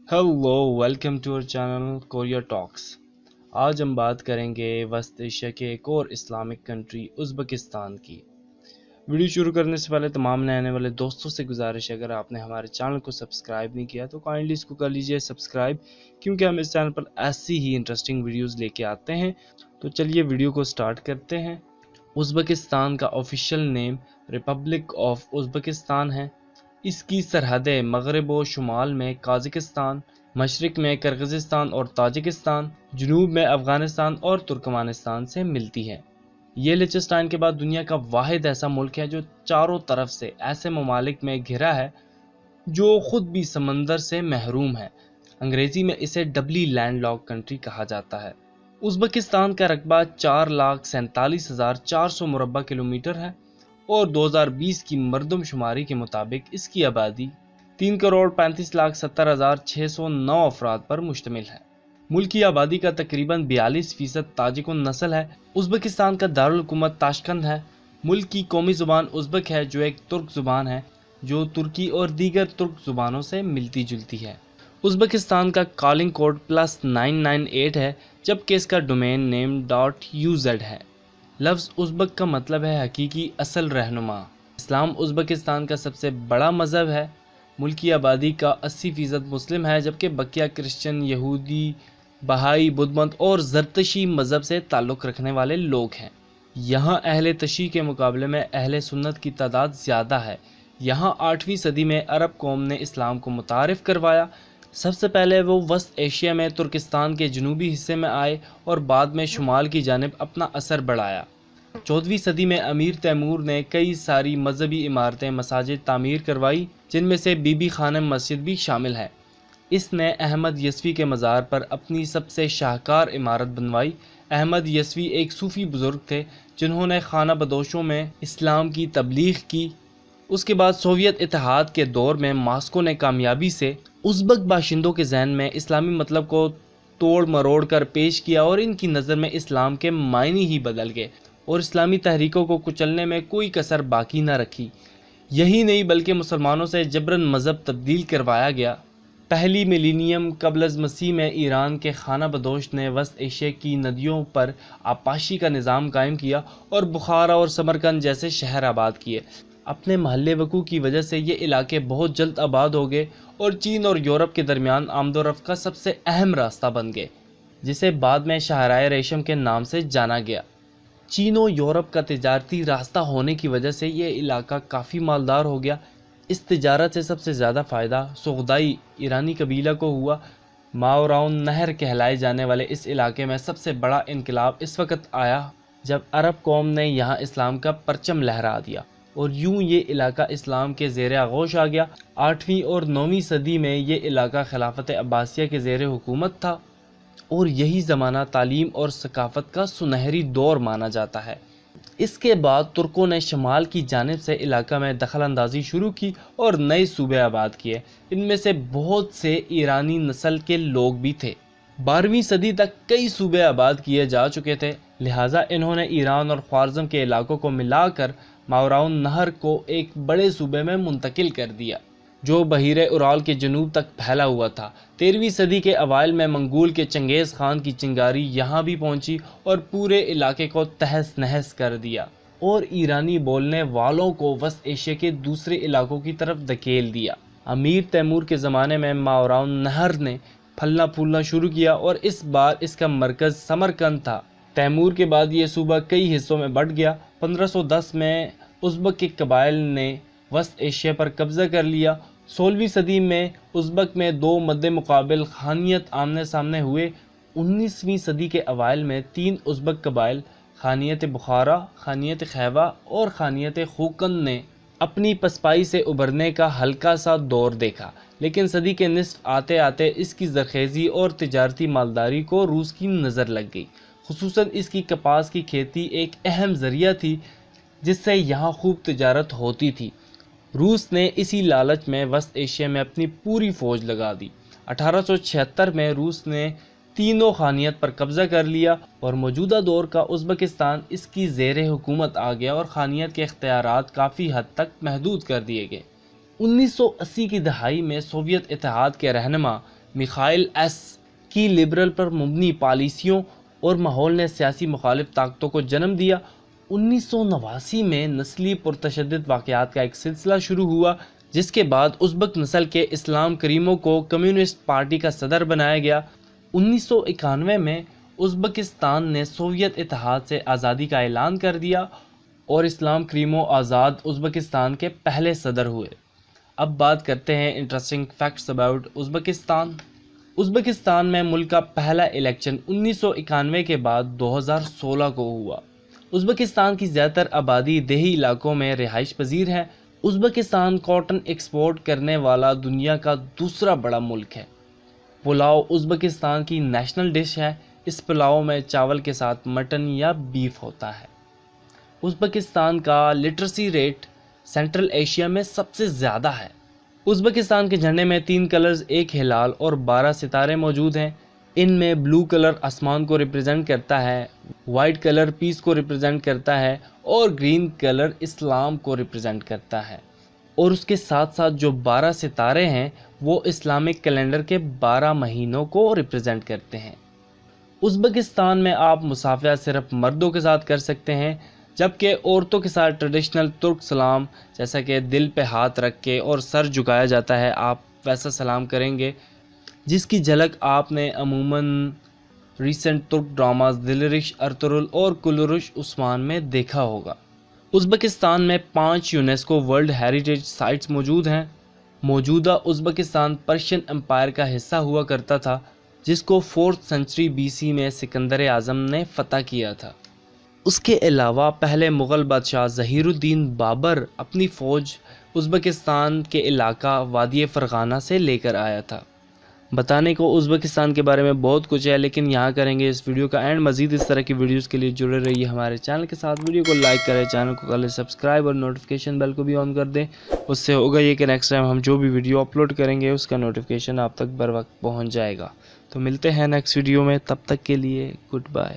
Hello welcome to our channel Korea talks. आज हम बात करेंगे वस्त एशिया के एक और इस्लामिक कंट्री उज़्बेकिस्तान की। वीडियो शुरू करने से पहले तमाम नए आने वाले दोस्तों से गुजारिश है, अगर आपने हमारे चैनल को सब्सक्राइब नहीं किया तो काइंडली इसको कर लीजिए सब्सक्राइब, क्योंकि हम इस चैनल पर ऐसी ही इंटरेस्टिंग वीडियोस लेके आते हैं। तो चलिए वीडियो को स्टार्ट करते हैं। उज़्बेकिस्तान का official name Republic of Uzbekistan है। इसकी सरहदें मगरब व शुमाल में काज़ाकिस्तान, मशरिक में किर्गिज़स्तान और ताजिकिस्तान, जनूब में अफ़गानिस्तान और तुर्कमानिस्तान से मिलती हैं। ये लिechtenstein के बाद दुनिया का वाहिद ऐसा मुल्क है जो चारों तरफ से ऐसे ममालिक में घिरा है जो खुद भी समंदर से महरूम है। अंग्रेज़ी में इसे डबली लैंड लॉक कंट्री कहा जाता है। उज़्बेकिस्तान का रकबा 4,47,400 मुरब्बा किलोमीटर है और 2020 की मरदमशुमारी के मुताबिक इसकी आबादी 3,35,70,609 अफराद पर मुश्तमिल है। मुल्क की आबादी का तकरीबन 42% ताजिकुन नस्ल है। उज़्बेकिस्तान का दारुल हुकूमत ताशकंद है। मुल्क की कौमी ज़ुबान उज़्बेक है जो एक तुर्क ज़ुबान है जो तुर्की और दीगर तुर्क ज़ुबानों से मिलती जुलती है। उज़्बेकिस्तान का कॉलिंग कोड +998 है, जबकि इसका डोमेन नेम .uz है। लफ्ज़ उज़्बक का मतलब है हकीकी असल रहनुमा। इस्लाम उज़्बेकिस्तान का सबसे बड़ा मज़हब है। मुल्क की आबादी का 80% मुस्लिम है, जबकि बकिया क्रिश्चियन, यहूदी, बहाई, बुद्धमत और ज़रतशी मज़हब से ताल्लुक़ रखने वाले लोग हैं। यहाँ अहले तशी के मुकाबले में अहले सुन्नत की तादाद ज़्यादा है। यहाँ 8वीं सदी में अरब कौम ने इस्लाम को मुतारिफ़ करवाया। सबसे पहले वो वस्त एशिया में तुर्किस्तान के जनूबी हिस्से में आए और बाद में शुमाल की जानिब अपना असर बढ़ाया। 14वीं सदी में अमीर तैमूर ने कई सारी मजहबी इमारतें मसाजिद तामीर करवाई, जिनमें से बीबी खानम मस्जिद भी शामिल है। इसने अहमद यस्वी के मज़ार पर अपनी सबसे शाहकार इमारत बनवाई। अहमद यस्वी एक सूफ़ी बुज़ुर्ग थे जिन्होंने खाना बदोशों में इस्लाम की तबलीग की। उसके बाद सोवियत इत्तेहाद के दौर में मॉस्को ने कामयाबी से उज़्बक बाशिंदों के जहन में इस्लामी मतलब को तोड़ मरोड़ कर पेश किया और इनकी नज़र में इस्लाम के मायने ही बदल गए और इस्लामी तहरीकों को कुचलने में कोई कसर बाकी न रखी। यही नहीं बल्कि मुसलमानों से जबरन मज़हब तब्दील करवाया गया। पहली मिलीनियम कबल मसीह में ईरान के खाना बदोश ने वस्त एशिया की नदियों पर आपाशी का निज़ाम कायम किया और बुखारा और समरकंद जैसे शहर आबाद किए। अपने महल्ले वकू की वजह से ये इलाके बहुत जल्द आबाद हो गए और चीन और यूरोप के दरमियान आमदोरफ्त का सबसे अहम रास्ता बन गए, जिसे बाद में शाहराह रेशम के नाम से जाना गया। चीन और यूरोप का तिजारती रास्ता होने की वजह से ये इलाका काफ़ी मालदार हो गया। इस तिजारत से सबसे ज़्यादा फ़ायदा सुगदाई ईरानी कबीला को हुआ। मावराउन नहर कहलाए जाने वाले इस इलाके में सबसे बड़ा इनकलाब इस वक्त आया जब अरब कौम ने यहाँ इस्लाम का परचम लहरा दिया और यूं ये इलाका इस्लाम के ज़ेर आगोश आ गया। 8वीं और 9वीं सदी में ये इलाका खिलाफत अब्बासिया के ज़ेर हुकूमत था और यही ज़माना तालीम और सकाफ़त का सुनहरी दौर माना जाता है। इसके बाद तुर्कों ने शमाल की जानिब से इलाका में दखल अंदाजी शुरू की और नए सूबे आबाद किए। इनमें से बहुत से ईरानी नस्ल के लोग भी थे। 12वीं सदी तक कई सूबे आबाद किए जा चुके थे, लिहाजा इन्होंने ईरान और ख्वारिज़्म के इलाकों को मिलाकर मावराउन नहर को एक बड़े सूबे में मुंतकिल कर दिया जो बहीरे उराल के जनूब तक फैला हुआ था। 13वीं सदी के अवाइल में मंगोल के चंगेज़ खान की चिंगारी यहाँ भी पहुँची और पूरे इलाके को तहस नहस कर दिया और ईरानी बोलने वालों को वस्त एशिया के दूसरे इलाकों की तरफ धकेल दिया। अमीर तैमूर के ज़माने में मावराउन नहर ने फलना फूलना शुरू किया और इस बार इसका मरकज़ समरकंद था। तैमूर के बाद ये सूबा कई हिस्सों में बढ़ गया। 1510 में उज़्बक के कबाइल ने वस्त एशिया पर कब्ज़ा कर लिया। 16वीं सदी में उज़्बक में दो मद्दे मुकाबिल खानियत आमने सामने हुए। 19वीं सदी के अवाइल में 3 उज़्बक कबाइल खानियत बुखारा, खानियत खैवा और खानियत खूकन ने अपनी पसपाई से उभरने का हल्का सा दौर देखा, लेकिन सदी के निस्फ आते आते इसकी ज़रखेज़ी और तिजारती मालदारी को रूस की नज़र लग गई। खुसूसन इसकी कपास की खेती एक अहम ज़रिया थी जिससे यहाँ खूब तिजारत होती थी। रूस ने इसी लालच में वस्त एशिया में अपनी पूरी फ़ौज लगा दी। 1876 में रूस ने तीनों खानियत पर कब्ज़ा कर लिया और मौजूदा दौर का उज़्बेकिस्तान इसकी ज़ेर हुकूमत आ गया और खानियत के इख्तियारात काफ़ी हद तक महदूद कर दिए गए। 1980 की दहाई में सोवियत इत्तेहाद के रहनुमा میخائیل ایس کی لبرل پر مبنی پالیسیوں اور ماحول نے سیاسی مخالف طاقتوں کو جنم دیا۔ 1989 میں نسلی پرتشدد واقعات کا ایک سلسلہ شروع ہوا، جس کے بعد ازبک نسل کے اسلام کریموں کو کمیونسٹ پارٹی کا صدر بنایا گیا۔ 1991 میں ازبکستان نے سوویت اتحاد سے آزادی کا اعلان کر دیا اور اسلام کریمو آزاد ازبکستان کے پہلے صدر ہوئے۔ اب بات کرتے ہیں interesting facts about Uzbekistan. Uzbekistan میں ملک کا پہلا الیکشن 1991 کے بعد 2016 کو ہوا۔ ازبکستان کی زیادہ تر آبادی دیہی علاقوں میں رہائش پذیر ہے۔ ازبکستان کاٹن ایکسپورٹ کرنے والا دنیا کا دوسرا بڑا ملک ہے۔ پلاؤ ازبکستان کی نیشنل ڈش ہے۔ اس پلاؤ میں چاول کے ساتھ مٹن یا بیف ہوتا ہے۔ ازبکستان کا لٹریسی ریٹ سینٹرل ایشیا میں سب سے زیادہ ہے۔ ازبکستان کے جھنڈے میں 3 کلرز، 1 ہلال اور 12 ستارے موجود ہیں۔ ان میں بلو کلر آسمان کو ریپرزینٹ کرتا ہے، وائٹ کلر پیس کو ریپرزینٹ کرتا ہے اور گرین کلر اسلام کو ریپرزینٹ کرتا ہے۔ اور اس کے ساتھ ساتھ جو 12 ستارے ہیں وہ اسلامک کیلنڈر کے 12 مہینوں کو ریپرزینٹ کرتے ہیں۔ ازبکستان میں آپ مصافحہ صرف مردوں کے ساتھ کر سکتے ہیں، جبکہ عورتوں کے ساتھ ٹریڈیشنل ترک سلام، جیسا کہ دل پہ ہاتھ رکھ کے اور سر جھکایا جاتا ہے، آپ ویسا سلام کریں گے، جس کی جھلک آپ نے عموماً ریسنٹ ترک ڈراماز دلرش ارطغرل اور کلورش عثمان میں دیکھا ہوگا۔ ازبکستان میں 5 یونیسکو ورلڈ ہیریٹیج سائٹس موجود ہیں۔ موجودہ ازبکستان پرشین امپائر کا حصہ ہوا کرتا تھا، جس کو 4th سنچری BC میں سکندر اعظم نے فتح کیا تھا۔ اس کے علاوہ پہلے مغل بادشاہ ظہیر الدین بابر اپنی فوج ازبکستان کے علاقہ وادی فرغانہ سے لے کر آیا تھا۔ بتانے کو ازبکستان کے بارے میں بہت کچھ ہے، لیکن یہاں کریں گے اس ویڈیو کا اینڈ۔ مزید اس طرح کی ویڈیوز کے لیے جڑے رہیے ہمارے چینل کے ساتھ۔ ویڈیو کو لائک کریں، چینل کو کر لیں سبسکرائب اور نوٹیفیکیشن بیل کو بھی آن کر دیں۔ اس سے ہوگا یہ کہ نیکسٹ ٹائم ہم جو بھی ویڈیو اپلوڈ کریں گے اس کا نوٹیفیکیشن آپ تک بر وقت پہنچ جائے گا۔ تو ملتے ہیں نیکسٹ ویڈیو میں، تب تک کے لیے گڈ بائے۔